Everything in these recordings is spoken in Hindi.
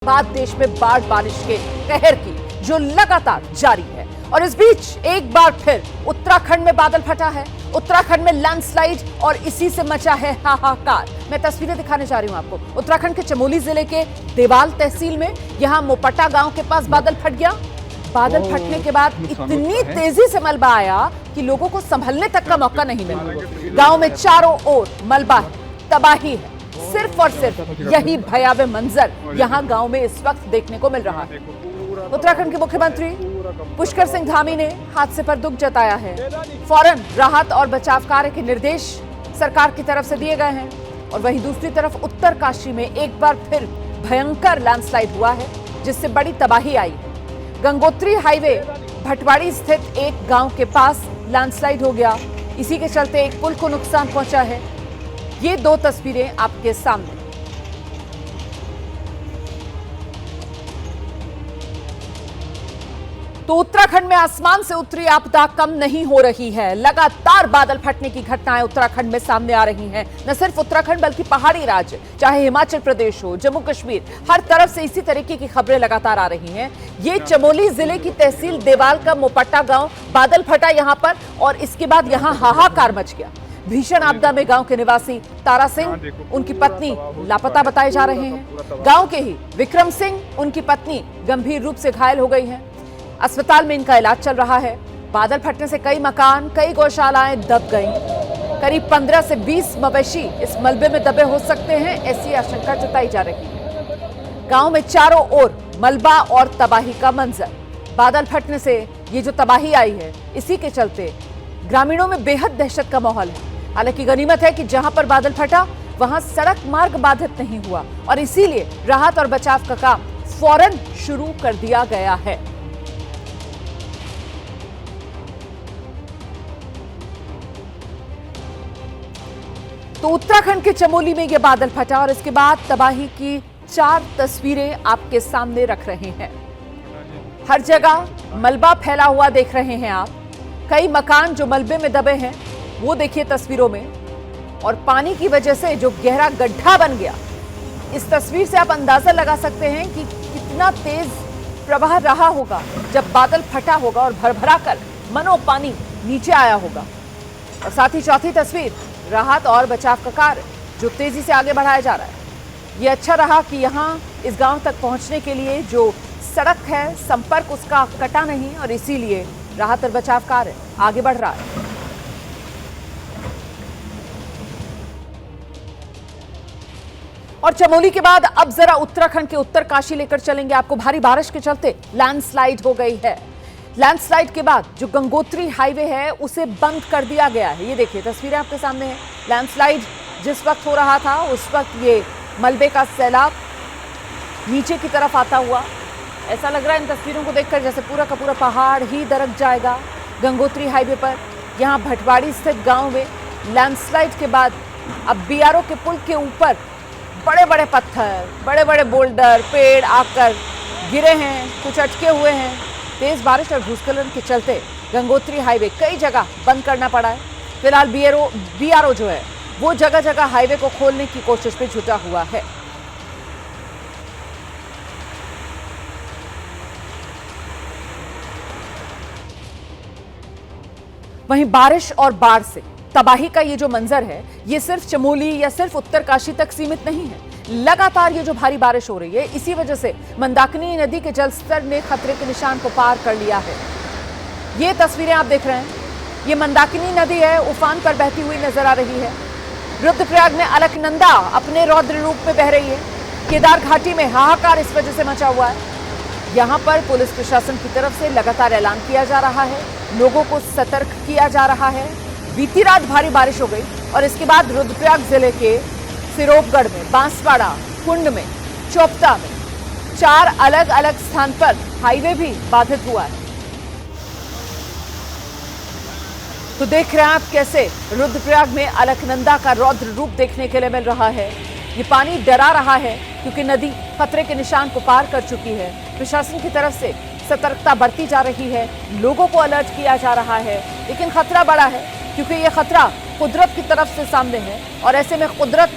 बाद देश में बाढ़ बारिश के कहर की जो लगातार जारी है। और इस बीच एक बार फिर उत्तराखंड में बादल फटा है। उत्तराखंड में लैंडस्लाइड और इसी से मचा है हाहाकार। मैं तस्वीरें दिखाने जा रही हूं आपको। उत्तराखंड के चमोली जिले के देवाल तहसील में यहां मोपटा गांव के पास बादल फट गया। बादल फटने के बाद इतनी तेजी से मलबा आया कि लोगों को संभलने तक का मौका नहीं मिला। गांव में चारों ओर मलबा है, तबाही है। सिर्फ और सिर्फ यही भयावह मंजर यहां गांव में इस वक्त देखने को मिल रहा है। उत्तराखंड के मुख्यमंत्री पुष्कर सिंह धामी ने हादसे पर दुख जताया है। फौरन राहत और बचाव कार्य के निर्देश सरकार की तरफ से दिए गए हैं। और वहीं दूसरी तरफ उत्तरकाशी में एक बार फिर भयंकर लैंडस्लाइड हुआ है, जिससे बड़ी तबाही आई है। गंगोत्री हाईवे भटवाड़ी स्थित एक गांव के पास लैंडस्लाइड हो गया। इसी के चलते एक पुल को नुकसान पहुंचा है। ये दो तस्वीरें आपके सामने। तो उत्तराखंड में आसमान से उतरी आपदा कम नहीं हो रही है। लगातार बादल फटने की घटनाएं उत्तराखंड में सामने आ रही हैं। न सिर्फ उत्तराखंड बल्कि पहाड़ी राज्य, चाहे हिमाचल प्रदेश हो, जम्मू कश्मीर, हर तरफ से इसी तरीके की खबरें लगातार आ रही हैं। ये चमोली जिले की तहसील देवाल का मोपटा गांव, बादल फटा यहां पर और इसके बाद यहां हाहाकार मच गया। भीषण आपदा में गांव के निवासी तारा सिंह, उनकी पत्नी लापता बताए जा रहे हैं। गांव के ही विक्रम सिंह, उनकी पत्नी गंभीर रूप से घायल हो गई हैं। अस्पताल में इनका इलाज चल रहा है। बादल फटने से कई मकान, कई गौशालाएं दब गईं। करीब 15 से 20 मवेशी इस मलबे में दबे हो सकते हैं, ऐसी आशंका जताई जा रही है। गांव में चारों ओर मलबा और तबाही का मंजर। बादल फटने से ये जो तबाही आई है, इसी के चलते ग्रामीणों में बेहद दहशत का माहौल है। हालांकि गनीमत है कि जहां पर बादल फटा वहां सड़क मार्ग बाधित नहीं हुआ और इसीलिए राहत और बचाव का काम फौरन शुरू कर दिया गया है। तो उत्तराखंड के चमोली में यह बादल फटा और इसके बाद तबाही की 4 तस्वीरें आपके सामने रख रहे हैं। हर जगह मलबा फैला हुआ देख रहे हैं आप। कई मकान जो मलबे में दबे हैं वो देखिए तस्वीरों में। और पानी की वजह से जो गहरा गड्ढा बन गया, इस तस्वीर से आप अंदाजा लगा सकते हैं कि कितना तेज प्रवाह रहा होगा जब बादल फटा होगा और भरभरा कर मनो पानी नीचे आया होगा। और साथ ही चौथी तस्वीर राहत और बचाव का कार्य जो तेजी से आगे बढ़ाया जा रहा है। ये अच्छा रहा कि यहाँ इस गांव तक पहुंचने के लिए जो सड़क है, संपर्क उसका कटा नहीं और इसीलिए राहत और बचाव कार्य आगे बढ़ रहा है। और चमोली के बाद अब जरा उत्तराखंड के उत्तरकाशी लेकर चलेंगे आपको। भारी बारिश के चलते लैंडस्लाइड हो गई है। लैंडस्लाइड के बाद जो गंगोत्री हाईवे है उसे बंद कर दिया गया है। ये देखिए तस्वीरें आपके सामने हैं। लैंडस्लाइड जिस वक्त हो रहा था उस वक्त ये मलबे का सैलाब नीचे की तरफ आता हुआ ऐसा लग रहा है इन तस्वीरों को देखकर जैसे पूरा का पूरा पहाड़ ही दरक जाएगा। गंगोत्री हाईवे पर यहाँ भटवाड़ी स्थित गांव में लैंडस्लाइड के बाद अब बीआरओ के पुल के ऊपर बड़े बड़े पत्थर, बड़े बड़े बोल्डर, पेड़ आकर गिरे हैं, कुछ अटके हुए हैं। तेज बारिश और भूस्खलन के चलते गंगोत्री हाईवे कई जगह बंद करना पड़ा है। फिलहाल बीआरओ जो है वो जगह जगह हाईवे को खोलने की कोशिश में जुटा हुआ है। वहीं बारिश और बाढ़ से तबाही का ये जो मंजर है, ये सिर्फ चमोली या सिर्फ उत्तरकाशी तक सीमित नहीं है। लगातार ये जो भारी बारिश हो रही है, इसी वजह से मंदाकिनी नदी के जलस्तर ने खतरे के निशान को पार कर लिया है। ये तस्वीरें आप देख रहे हैं, ये मंदाकिनी नदी है, उफान पर बहती हुई नजर आ रही है। रुद्रप्रयाग में अलकनंदा अपने रौद्र रूप में बह रही है। केदार घाटी में हाहाकार इस वजह से मचा हुआ है। यहाँ पर पुलिस प्रशासन की तरफ से लगातार ऐलान किया जा रहा है, लोगों को सतर्क किया जा रहा है। बीती रात भारी बारिश हो गई और इसके बाद रुद्रप्रयाग जिले के सिरोपगढ़ में, बांसवाड़ा, कुंड में, चोपता में 4 अलग अलग स्थान पर हाईवे भी बाधित हुआ है। तो देख रहे हैं आप कैसे रुद्रप्रयाग में अलकनंदा का रौद्र रूप देखने के लिए मिल रहा है। ये पानी डरा रहा है क्योंकि नदी खतरे के निशान को पार कर चुकी है। प्रशासन की तरफ से सतर्कता बढ़ती जा रही है, लोगों को अलर्ट किया जा रहा है। लेकिन खतरा बड़ा है क्योंकि ये खतरा कुदरत की तरफ से सामने है और ऐसे में कुदरत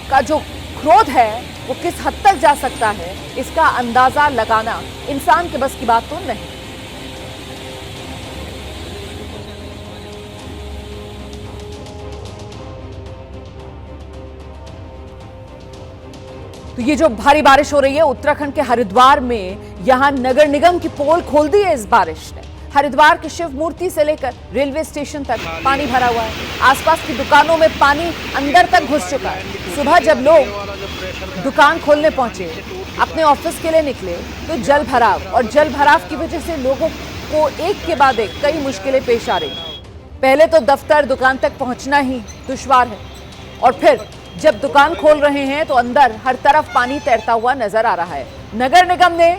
का जो क्रोध है वो किस हद तक जा सकता है, इसका अंदाजा लगाना इंसान के बस की बात तो नहीं। तो ये जो भारी बारिश हो रही है उत्तराखंड के हरिद्वार में, यहां नगर निगम की पोल खोल दी है इस बारिश ने। हरिद्वार के शिव मूर्ति से लेकर रेलवे स्टेशन तक पानी भरा हुआ है। आसपास की दुकानों में पानी अंदर तक घुस चुका है। सुबह जब लोग दुकान खोलने पहुंचे, अपने ऑफिस के लिए निकले, तो जल भराव, और जल भराव की वजह से लोगों को एक के बाद एक कई मुश्किलें पेश आ रही। पहले तो दफ्तर दुकान तक पहुंचना ही दुश्वार है, और फिर जब दुकान खोल रहे हैं तो अंदर हर तरफ पानी तैरता हुआ नजर आ रहा है। नगर निगम ने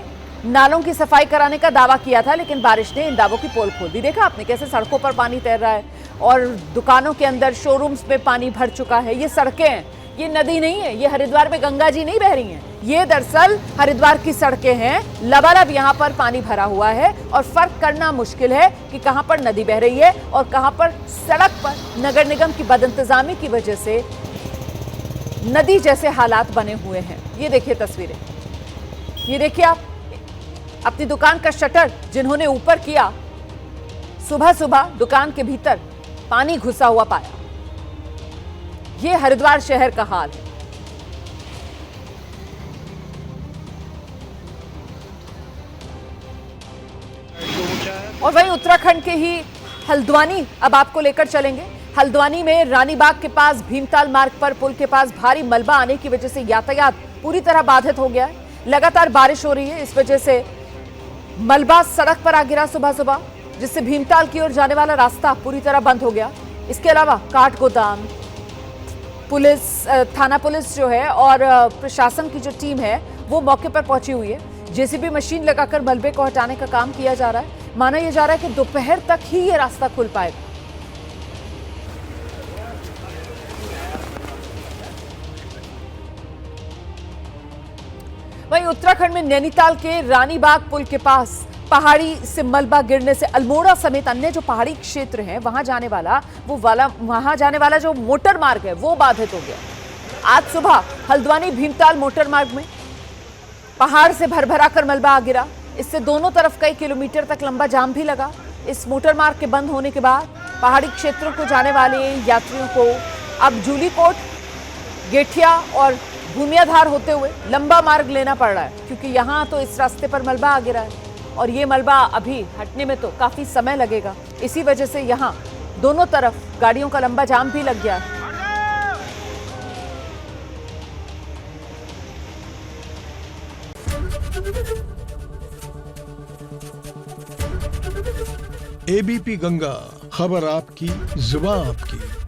नालों की सफाई कराने का दावा किया था, लेकिन बारिश ने इन दावों की पोल खोल दी। देखा आपने कैसे सड़कों पर पानी तैर रहा है, और दुकानों के अंदर, शोरूम्स में पानी भर चुका है। ये सड़कें हैं, ये नदी नहीं है, ये हरिद्वार में गंगा जी नहीं बह रही हैं, ये दरअसल हरिद्वार की सड़कें हैं। लबालब यहाँ पर पानी भरा हुआ है, और फर्क करना मुश्किल है कि कहां पर नदी बह रही है और कहां पर सड़क पर नगर निगम की बदइंतजामी की वजह से नदी जैसे हालात बने हुए हैं। ये देखिए तस्वीरें, ये देखिए आप अपनी दुकान का शटर जिन्होंने ऊपर किया, सुबह सुबह दुकान के भीतर पानी घुसा हुआ पाया। ये हरिद्वार शहर का हाल है। और वहीं उत्तराखंड के ही हल्द्वानी अब आपको लेकर चलेंगे। हल्द्वानी में रानीबाग के पास भीमताल मार्ग पर पुल के पास भारी मलबा आने की वजह से यातायात पूरी तरह बाधित हो गया है। लगातार बारिश हो रही है, इस वजह से मलबा सड़क पर आ गिरा सुबह सुबह, जिससे भीमताल की ओर जाने वाला रास्ता पूरी तरह बंद हो गया। इसके अलावा काठ गोदाम, पुलिस, थाना पुलिस जो है और प्रशासन की जो टीम है वो मौके पर पहुंची हुई है। जेसीबी मशीन लगाकर मलबे को हटाने का काम किया जा रहा है। माना यह जा रहा है कि दोपहर तक ही ये रास्ता खुल पाएगा। वहीं उत्तराखंड में नैनीताल के रानीबाग पुल के पास पहाड़ी से मलबा गिरने से अल्मोड़ा समेत अन्य जो पहाड़ी क्षेत्र हैं वहां जाने वाला जो मोटर मार्ग है वो बाधित हो गया। आज सुबह हल्द्वानी भीमताल मोटर मार्ग में पहाड़ से भरभरा कर मलबा आ गिरा। इससे दोनों तरफ कई किलोमीटर तक लंबा जाम भी लगा। इस मोटर मार्ग के बंद होने के बाद पहाड़ी क्षेत्रों को जाने वाले यात्रियों को अब जूलीकोट, गेठिया और भूमियाधार होते हुए लंबा मार्ग लेना पड़ रहा है, क्योंकि यहाँ तो इस रास्ते पर मलबा आ गिरा है और ये मलबा अभी हटने में तो काफी समय लगेगा। इसी वजह से यहाँ दोनों तरफ गाड़ियों का लंबा जाम भी लग गया है। एबीपी गंगा, खबर आपकी, जुबान आपकी।